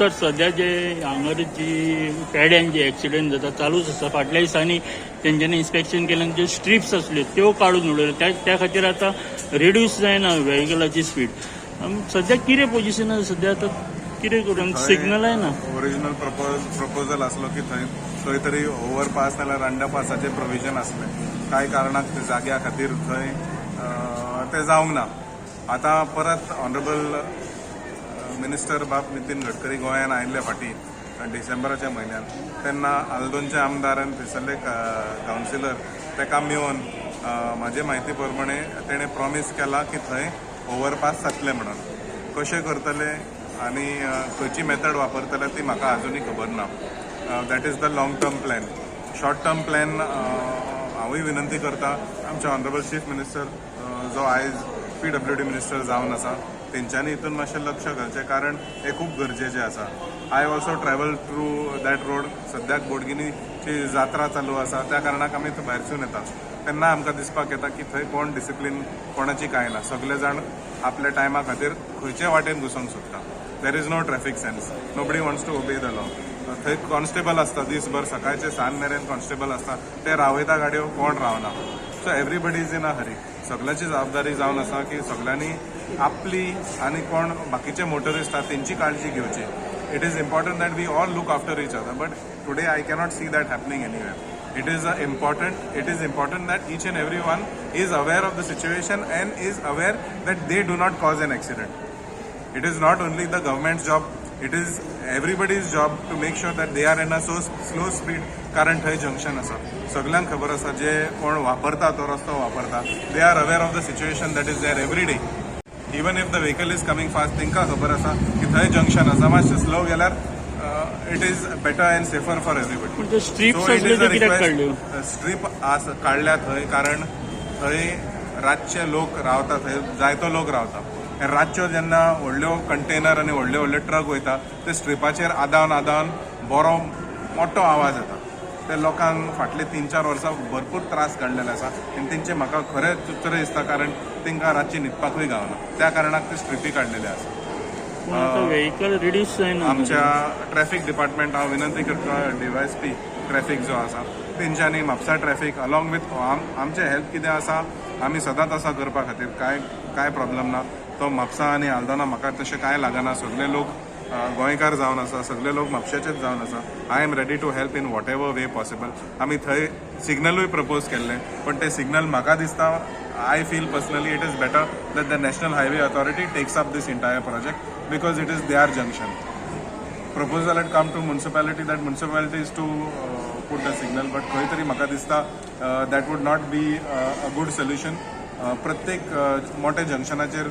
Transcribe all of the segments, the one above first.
Sir सध्या जे हांगर जी पेड्यांक जे एक्सिडेंट जाता चालूच आसा. फाटल्या दिसांनी तेंच्यांनी इन्स्पेक्शन केल्यान जे स्ट्रिप्स आसल्यो त्यो काडून उडयल्यो. त्या खातीर आतां रिड्यूस जायना व्हेहिकलाची स्पीड. सध्या कितें पोजिशन आसा सध्या आतां कितें करून सिग्नलाय ना. ओरिजिनल प्रपोजल असलो की थंय तरी ओव्हरपास नाल्यार अंडरपासाचे प्रोविजन असले. कांय कारणाक ते जाग्या खातीर थंय ते जावंक ना. आता परत ऑनरेबल मिनिस्टर बाब नितीन गडकरी गोंयान आयिल्ले फाटी डिसेंबराच्या म्हयन्यात तेन्ना आल्दोनचे आमदार आनी थंयसरले कावन्सिलर तेका मेळोन म्हाजे म्हायती प्रमाणे तेणें प्रॉमीस केला की थंय ओव्हरपास जातले म्हणून. कशें करतले आनी खंयची मेथड वापरतले ती म्हाका आजुनूय खबर ना. That is the long term plan. Short term plan हांवूय विनंती करता आमच्या ऑनरेबल चीफ मिनिस्टर जो आयज PWD मिनिस्टर जावन आसा तेंच्यांनी हितून मातशें लक्ष घालचें, कारण हे खूब गरजेचें आसा. I also travel through that road. सद्याक बोडगिनीची जात्रा चालू आसा, त्या कारणाक आमी थंय भायरसून येता. तेन्ना आमकां दिसपाक येता की थंय कोण डिसिप्लीन कोणाची कांय ना. सगळे जाण आपल्या टायमा खातीर खंयचे वाटेन घुसोवंक सोदता. There is no traffic sense. Nobody wants to obey the law. थंय कॉन्स्टेबल आसता दीसभर, सकाळचे सांज मेरेन कॉन्स्टेबल आसता. ते रावयता गाडयो, कोण रावना. सो एवरीबडी इज इन अ हरी. सगळ्याची जबाबदारी जावन आसा की सगळ्यांनी आपली आनी कोण बाकीचे मोटरिस्ट आसा तेंची काळजी घेवची. It is important that we all look after each other, but today I cannot see that happening anywhere. It is important that each and everyone is aware of the situation and is aware that they do not cause an accident. It is not only the government's job, it is everybody's job to make sure that they are in a so slow speed. कारण थंय junction आसा, सगळ्यांक खबर आसा जे कोण वापरता तो रस्तो वापरता, they are aware of the situation that is there every day. Even if the vehicle is coming fast, तेंकां खबर आसा की थंय जंक्शन आसा, मातशें स्लो गेल्यार it is better and safer for everybody. Strip काढल्या थंय कारण थंय रातचे लोक रावता, थंय जायतो लोक रावता. रातच्यो जेन्ना व्हडल्यो कंटेनर आनी व्हडले व्हडले ट्रक वयता ते स्ट्रिपाचेर आदावन बरो मोठो आवाज येता. ते लोकांक फाटले 3-4 वर्सां भरपूर त्रास काडलेले आसा आनी तेंचे म्हाका खरेंच चुचरे दिसता, कारण तेंकां रातची न्हिदपाकूय गावना. त्या कारणाक ते स्ट्रिपी काडलेले आसा. व्हेहिकल रिड्यूस जायना. आमच्या ट्रॅफिक डिपार्टमेंट हांव विनंती करता DYSP ट्रॅफिक जो आसा तेंच्यांनी म्हापसा ट्रॅफिक अलॉंग विथ आमचे हेल्प कितें आसा आमी सदांच आसा करपा खातीर. कांय प्रॉब्लम ना. तो म्हापसा आनी आल्दोना म्हाका तशें कांय लागना. सगळे लोक गोंयकार जावन आसा, सगळे लोक म्हापशेचेच जावन आसा. I am ready to help in whatever way possible. आमी थंय सिग्नलूय प्रपोज केल्लें, पण ते सिग्नल म्हाका दिसता I feel personally it is better that the National Highway Authority takes up this entire project because it is their junction. Proposal had come to municipality that municipality is to put the signal, but खंय तरी म्हाका दिसता that would not be a good solution. प्रत्येक मोठ्या जंक्शनाचेर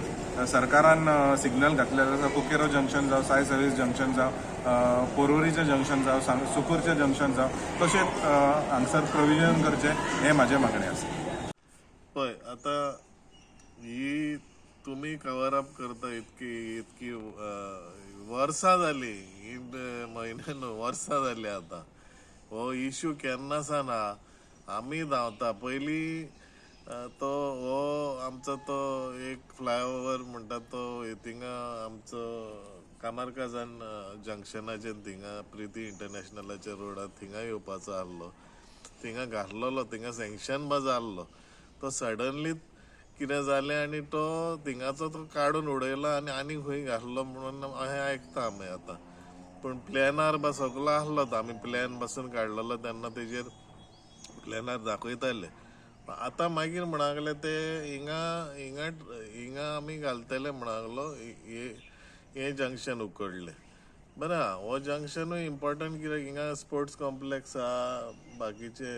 सरकारान signal घातलेले आसा. कुकेरो junction जावं, साय सर्वीस जंक्शन जावं, पोरवरीचें जंक्शन जावं, सुकूरचें जंक्शन जावं, तशेंच हांगसर प्रोविजन करचें हें म्हाजें मागणें आसा. पळय आतां ही तुमी कवर अप करता इतकी वर्सां जाली, म्हयने न्हू वर्सां जाली. आतां हो इश्यू केन्ना सावन आमी धांवता. पयलीं तो हो आमचो तो एक फ्लायओव्हर म्हणटा तो थिंगा आमचो कामारकाजान जंक्शनाचेर थिंगा प्रिती इंटरनॅशनलाच्या रोडार थिंगा येवपाचो आहलो. थिंगा घातलेलो, थिंगा सँक्शन बा जाल्लो. तो सडनली कितें जालें आनी तो थिंगाचो तो काडून उडयलो आनी खंय घातलो म्हणून अशें आयकता आमी आतां. पूण प्लॅनार बा सगळो आहलो तो. आमी प्लॅन बसून काडलेलो तेन्ना तेजेर प्लॅनार दाखयताले. आतां मागीर म्हणा ते हिंगा आमी घालतले म्हणा हे जंक्शन उकडलें. बरें आहा, हो जंक्शनूय इम्पॉर्टंट कित्याक हिंगा स्पोर्ट्स कॉम्प्लेक्स आहा, बाकीचे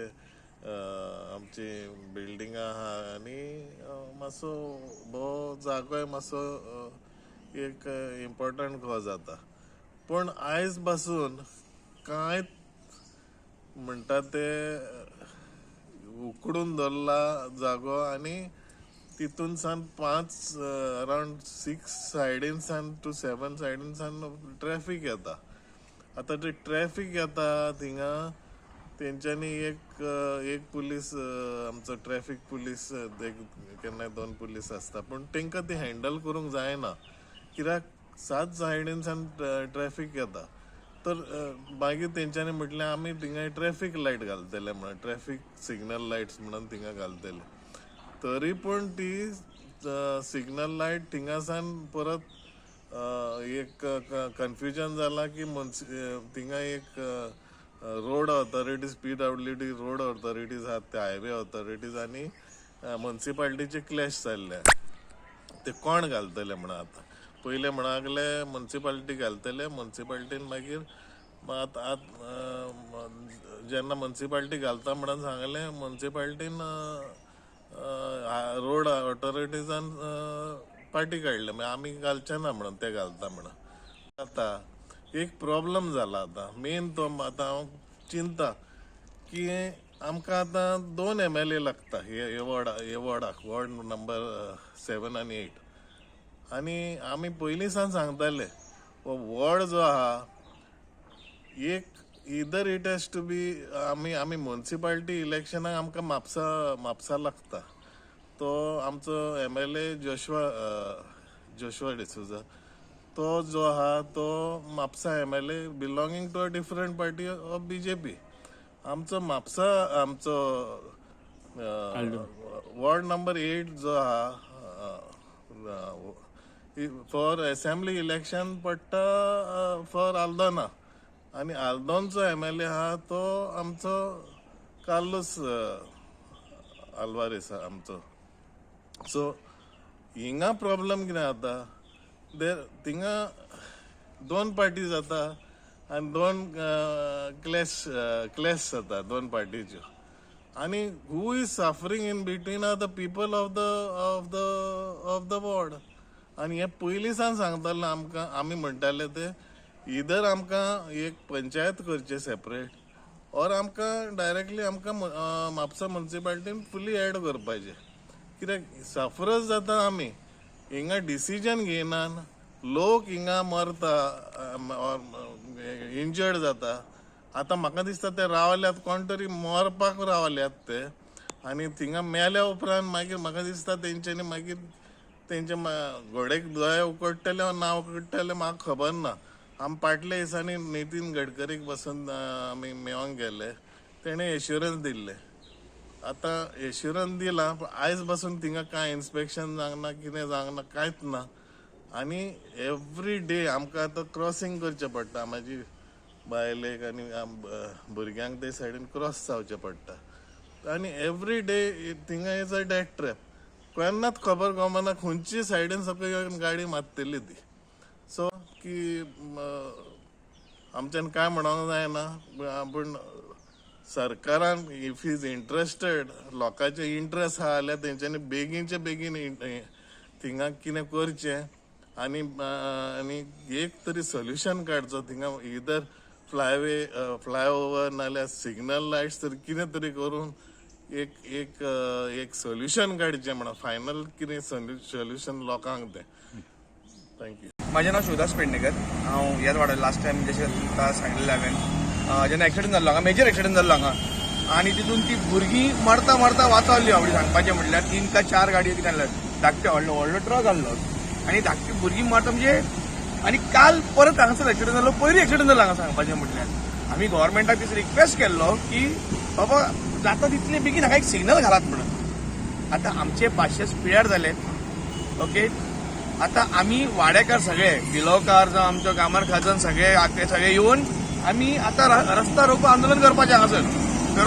आमची बिल्डिंगां आहा आनी मातसो भोव जागोय मातसो एक इम्पॉर्टंट कहो जाता. पूण आयज पासून कांयच म्हणटा ते उकडून दवरला जागो आनी तितून सान 5 अरावंड 6 सायडीन सान टू 7 सायडीन सान ट्रॅफिक येता. आतां ते ट्रॅफिक येता थिंगा तेंच्यांनी एक पुलीस आमचो ट्रॅफिक पुलीस केन्नाय 2 पुलीस आसता, पूण तेंकां ती हँडल करूंक जायना. कित्याक सात सायडीनसान ट्रॅफिक येता. तर मागीर तेंच्यांनी म्हटलें आमी थिंगा ट्रॅफिक लायट घालतले म्हणून, ट्रॅफिक सिग्नल लायट्स म्हणून थिंगा घालतले. तरी पूण ती सिग्नल लायट थिंगासान परत एक कन्फ्युजन जाला की थिंगा एक road authorities, PWD road authorities आहात ते हायवे ऑथॉरिटीज आनी म्युन्सिपाल्टीचे क्लॅश जाल्ले. ते कोण घालतले म्हणून आतां. पयले म्हणले म्युन्सिपाल्टी घालतले, म्युन्सिपाल्टीन मागीर जेन्ना म्युन्सिपाल्टी घालता म्हणून सांगलें, म्युन्सिपाल्टीन रोड ऑथॉरिटीजान पाटी काडले, मागीर आमी घालचे ना म्हणून ते घालता म्हणून. आतां एक प्रॉब्लम जाला आतां मेन तो. आतां हांव चिंता की आमकां आतां 2 MLA लागता हे वॉर्डाक, वॉर्ड नंबर 7 आनी 8. आनी आमी पयलीं सावन सांगताले हो वॉर्ड जो आहा एक इदर इट हॅज टू बी, आमी म्युन्सिपाल्टी इलेक्शनाक आमकां म्हापसा लागता. तो आमचो MLA जोशुआ डिसूजा, तो जो आहा तो Mapusa MLA belonging to a different party of BJP. आमचो म्हापसा आमचो वॉर्ड नंबर 8 जो आहा फॉर असेंब्ली इलेक्शन पडटा फॉर आल्दोना. आनी आल्दोनचो MLA आहा तो आमचो कार्लोस आल्वारेस आमचो. सो हिंगा प्रॉब्लम कितें जाता, थिंगा 2 पार्टी जाता आनी 2 क्लॅश जाता 2 पार्टीच्यो. आनी who is suffering in between are the people of the ward. आनी हे पयलीं सावन सांगताले आमकां, आमी म्हणटाले ते इदर आमकां एक पंचायत करचे सेपरेट, ऑर आमकां डायरेक्टली आमकां म्हापसा म्युन्सिपाल्टीन फुली एड करपाचें. कित्याक सफरर्स जाता आमी, हिंगा डिसिजन घेयनान, लोक हिंगा मरता, इंजर्ड जाता. आतां म्हाका दिसता ते रावल्यात, कोण तरी मरपाक रावल्यात ते. आनी थिंगा मेल्या उपरांत मागीर म्हाका दिसता तेंच्यांनी मागीर तेंचे घोडेक दोळे उकडटले वा ना उकडटले म्हाका खबर ना. आमी फाटल्या दिसांनी नितीन गडकरीक बसून आमी मेळोंक गेले, तेणें एश्युरन्स दिल्ले. आतां एश्युरन्स दिला, आयज बसून थिंगा कांय इन्स्पेक्शन जावंक ना, कितें जावंक ना, कांयच ना. आनी एवरी डे आमकां आतां क्रॉसींग करचें पडटा. म्हाजी बायलेक आनी भुरग्यांक ते सायडीन क्रॉस जावचें पडटा. आनी एवरी डे थिंगा इज अ डेथ ट्रॅप. केन्नाच खबर गमना खंयची सायडीन सकयल गाडी मारतली ती. सो की आमच्यान काय म्हणोंक जायना, पूण सरकारान इफ इज इंट्रस्टेड, लोकांचे इंट्रस्ट आहा जाल्यार तेंच्यांनी बेगीनचे बेगीन थिंगा कितें करचें आनी एक तरी सोल्युशन काडचो. थिंगा इदर फ्लायओव्हर नाल्यार सिग्नल लायट्स तर कितें तरी करून एक सोल्युशन काडचें म्हणून, फायनल कितें सोल्युशन लोकांक तें. थँक्यू. माझे नाव शिवदास पेडणेकर. हांव ह्याच वाड्यार लास्ट टायम जशें तुमकां सांगिल्लें हांवें, जेन्ना एक्सिडंट जाल्लो हांगा, मेजर एक्सिडंट जाल्लो हांगा, आनी तितून ती भुरगीं मरता वाचवली. आवडी सांगपाचें म्हटल्यार 3 का 4 गाडयो कितें जाल्यार धाकटे व्हडलो ट्रक आहलो आनी धाकटी भुरगीं मरता म्हणजे. आनी काल परत हांगासर एक्सिडंट जालो, पयलीं एक्सिडंट जालो हांगा सांगपाचें म्हटल्यार. आमी गव्हर्मेंटाक दीस रिक्वेस्ट केल्लो की बाबा जाता तितले बेगीन हाका एक सिग्नल घालात म्हणून. आतां आमचे 500 पिड्यार जाले. ओके, आतां आमी वाडेकार सगळे, बिलोकार जावं आमच्या गामार खाजन सगळे येवन आमी आतां रस्ता रोको आंदोलन करपाचें हांगासर.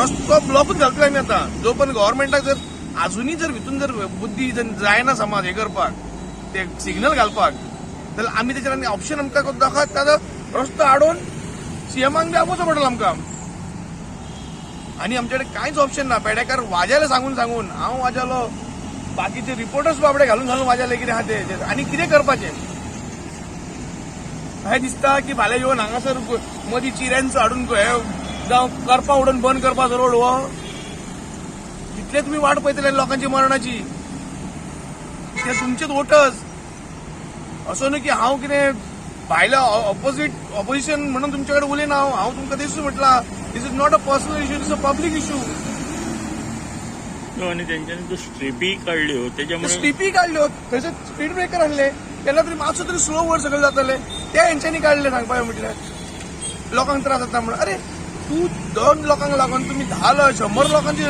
रस्तो ब्लॉकूच घालतले आमी आतां, जो पण गव्हर्मेंटाक जर अजुनूय जर भितून जर बुद्धी जायना समज हे करपाक, ते सिग्नल घालपाक, जाल्यार आमी तेचेर ऑप्शन आमकां दाखयत, ताजो रस्तो आडोवन CMाक बी आपोवचो पडटलो आमकां. आनी आमचे कडेन कांयच ऑप्शन ना. पेडेकार वाजेले सांगून हांव वाजलो, बाकीचे रिपोर्टर्स बाबडे घालून वाजले कितें आहा ते, आनी कितें करपाचें. हें दिसता की फाल्यां येवन हांगासर मदीं चिऱ्यांचो हाडून हे जावं करपा उडोवन बंद करपाचो रोड हो. इतले तुमी वाट पळयतले लोकांची मरणाची, ते तुमचेच वोटर्स. असो न्हू की हांव कितें भायल्या ऑपोजिशन म्हणून तुमचे कडेन उलयना. हांव तुमकां दिसूच म्हटलां, this is not a personal issue, this is a public issue. आणि त्यांच्यानी जो स्ट्रिपी काढल्यो त्याच्यामुळे स्टिपी काढल्यो थंयसर स्पीड ब्रेकर हाडले तेन्ना तरी मातसो तरी स्लो वर सकयल जातले ते हेंच्यांनी काढले सांगपाक म्हटल्यार लोकांक त्रास जाता म्हणून अरे तूं 2 लोकांक लागून तुम्ही 10 100 लोकांची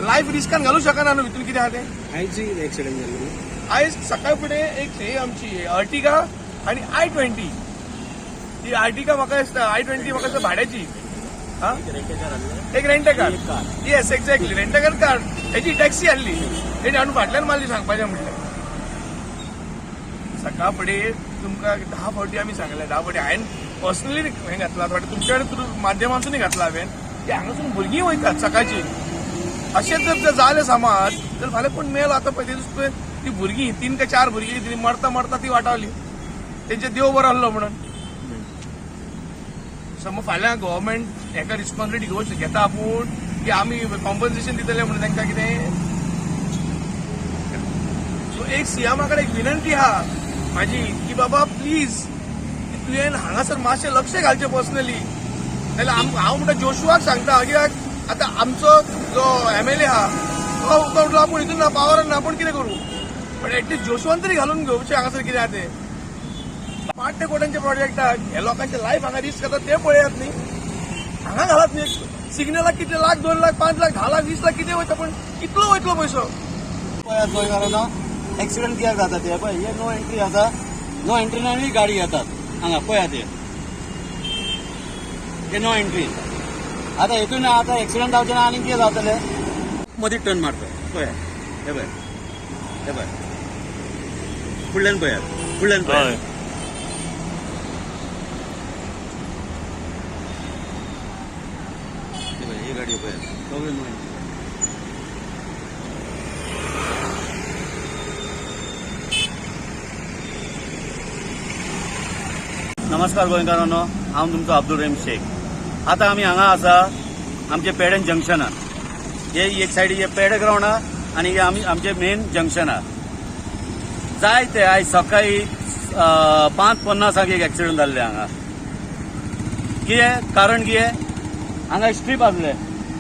लायफ रिस्कान घालूंक शकना न्हू भितून कितें आहा तें आयज एक्सिडेंट जाल्लो आयज सकाळ फुडें एक हे आमची अर्टिगा आणि i20 ती अर्टिगा म्हाका i20 म्हाका दिसता भाड्याची हा एक रेंटेकार येस एक्झॅक्टली रेंटेकार कार हेची टॅक्सी हाडली तेणी हाडून फाटल्यान मारली सांगपाचें म्हटल्यार सकाळ फुडें तुमकां 10 फावटी आमी सांगले 10 फावटी हांवें पर्सनली हें घातला फावटी तुमच्या कडेन माध्यमांतूनय घातला हांवें की हांगासून भुरगीं वयतात सकाळची अशेंच जर जालें समाज तर फाल्यां कोण मेलो आतां पळय ते ती भुरगीं 3 काय 4 भुरगीं मरता मरता ती वाटावली तेंचे देव बरो आहलो म्हणून समज फाल्यां गव्हर्मेंट हेका रिस्पॉन्सिबिलिटी घेता आपूण की आमी कॉम्पन्सेशन दितले म्हणून तांकां कितें सो एक सीएमा कडेन एक विनंती आहा म्हाजी की बाबा प्लीज तुवें हांगासर मातशें लक्ष घालचें पर्सनली नाल्यार हांव म्हणटा जोशुआक सांगता कित्याक आतां आमचो जो MLA आहा तो उठलो आपूण हितून ना पावरान ना आपूण कितें करूं पण एटलीस्ट जोशुआन तरी घालून घेवचें हांगासर कितें आहा तें 5 कोट्यांच्या प्रोजेक्टाक हे लोकांचे लायफ हांगा रिस्क जाता ते पळयात न्ही हांगा घालत न्ही सिग्नलाक कितले लाख 2 लाख 5 लाख 10 लाख 20 लाख कितें वयता पण कितलो वयतलो पयसो पळयात गोंयकारांनो एक्सिडेंट कित्याक जाता ते पळय हे नो एंट्री आसा नो एंट्रीनानूय गाडी येतात हांगा पळयात हे नो एंट्री आतां हेतून आतां एक्सिडेंट जावचे ना आनी कितें जातलें मदीं टर्न मारता पळय हे पळय हे पळय फुडल्यान पळयात फुडल्यान पळयात हय ही गाडी पळयात सगळे नो एंट्री नमस्कार गोंयकारांनो हांव तुमचो अब्दुल रहीम शेख आतां आमी हांगा आसा आमचे पेडें जंक्शनार हे एक सायडीक हे पेडे ग्रावंड आहा आनी हे आमचे मेन जंक्शन आहा जायते आयज सकाळी 5:50 एक एक्सिडेंट जाल्ले हांगा कितें कारण कितें हांगा स्ट्रीप आसले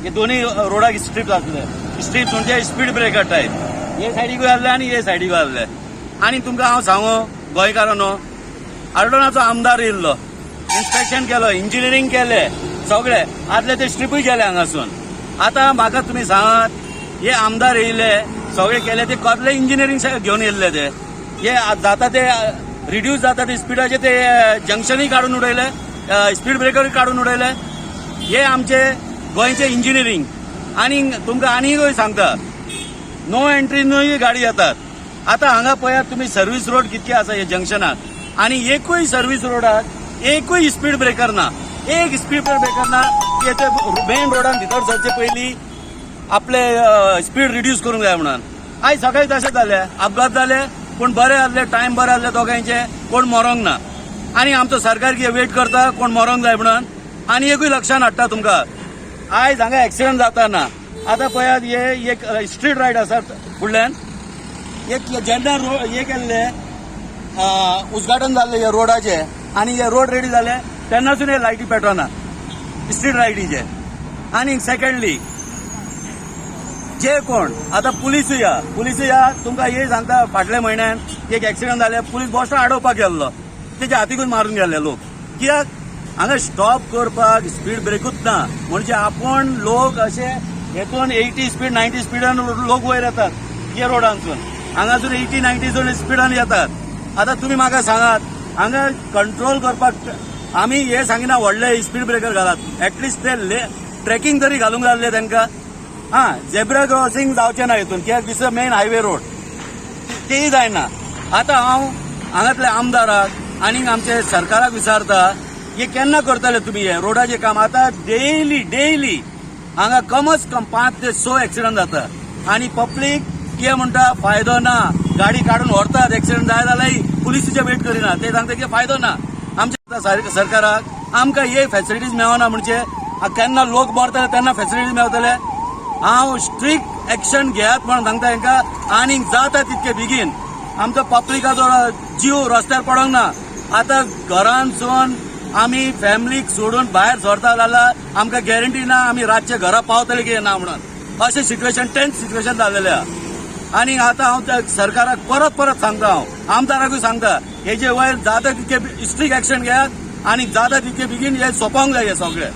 हे दोन्ही रोडाक स्ट्रीप आसले स्ट्रीप म्हणजे स्पीड ब्रेकर टायप हे सायडीकूय आसले आनी हे सायडीकूय आसले आनी तुमकां हांव सांगू गोंयकारांनो आर्डोनाचो आमदार येयल्लो इन्स्पेक्शन केलो इंजिनियरींग केले सगळे आदले ते स्ट्रिपूय केले हांगासून आतां म्हाका तुमी सांगात हे आमदार येयले सगळे केले ते कसले इंजिनियरींग घेवन येयल्ले ते हे जाता ते रिड्यूस जाता ते स्पिडाचे ते जंक्शनूय काडून उडयले स्पीड ब्रेकरूय काडून उडयले हे आमचे गोंयचे इंजिनियरींग आनी तुमकां आनीकय सांगता नो एंट्रीनूय गाडी येतात आतां हांगा पळयात तुमी सर्वीस रोड कितके आसा हे जंक्शनात आनी एकूय सर्वीस रोडाक एकूय स्पीड ब्रेकर ना एक स्पीड ब्रेकर ना ते मेन रोडान भितर सरचे पयलीं आपले स्पीड रिड्यूस करूंक जाय म्हणून आयज सकाळी तशें जालें अपघात जाले पूण बरें आसले टायम बरें आसले दोगांयचे कोण मरोंक ना आनी आमचो सरकार कितें वेट करता कोण मरोंक जाय म्हणून आनी एकूय लक्षांत हाडटा तुमकां आयज हांगा एक्सिडेंट जाता ना आतां पळयात हे एक स्ट्रीट रायड आसा फुडल्यान एक जेन्ना हे केल्ले उद्घाटन जाल्ले हे रोडाचे आनी हे रोड रेडी जाले तेन्नासून हे लायटी पेटोना स्ट्रीट रायडीचे आनी सेकंडली जे कोण आतां पुलीसूय या तुमकां हे सांगता फाटल्या म्हयन्यान एक एक्सिडेंट जाले पुलीस बॉस्टो आडोवपाक गेल्लो तेजे हातीकूच मारून गेले लोक कित्याक हांगा स्टॉप करपाक स्पीड ब्रेकूच ना म्हणजे आपूण लोक अशे हेतून 80 स्पीड 90 स्पीडान लोक वयर येतात हे रोडांसून हांगासून 80 90 स्पीडान येतात आतां तुमी म्हाका सांगात हांगा कंट्रोल करपाक आमी हे सांगिना व्हडले स्पीड ब्रेकर घालात एटलिस्ट ते ट्रॅकिंग तरी घालूंक जाल्ले तांकां झेब्रा क्रॉसिंग जावचें ना हितून कित्याक दिस मेन हायवे रोड तेय जायना आतां हांव हांगातल्या आमदाराक आनीक आमचे सरकाराक विचारता हे केन्ना करतले तुमी हे रोडाचें काम आतां डेली हांगा कमच कम 5 ते 6 एक्सिडेंट जाता आनी पब्लीक कितें म्हणटा फायदो ना गाडी काडून व्हरतात एक्सिडेंट जाय जाल्यार पुलिसीचे वेट करिना ते सांगता की फायदो ना आमच्या सरकाराक आमकां हे फॅसिलिटीज मेळना म्हणजे केन्ना लोक मरतले तेन्ना फॅसिलिटीज मेळटले हांव स्ट्रिक्ट एक्शन घेयात म्हणून सांगता हांकां आनीक जाता तितके बेगीन आमचो पब्लिकाचो जीव रस्त्यार पडोंक ना आतां घरांतसून आमी फॅमिलीक सोडून भायर सरता जाल्यार आमकां गॅरंटी ना आमी रातचे घरा पावतले कितें ना म्हणून अशें सिच्युएशन टेन्स सिच्युएशन जाल्लेलें आहा आनी आतां हांव त्या सरकाराक परत परत सांगता, हांव आमदाराकूय सांगता, हेजे वयर जाता तितके स्ट्रीक्ट एक्शन घेयात आनी जाता तितके बेगीन हे सोंपोवंक जाय हे सगळें.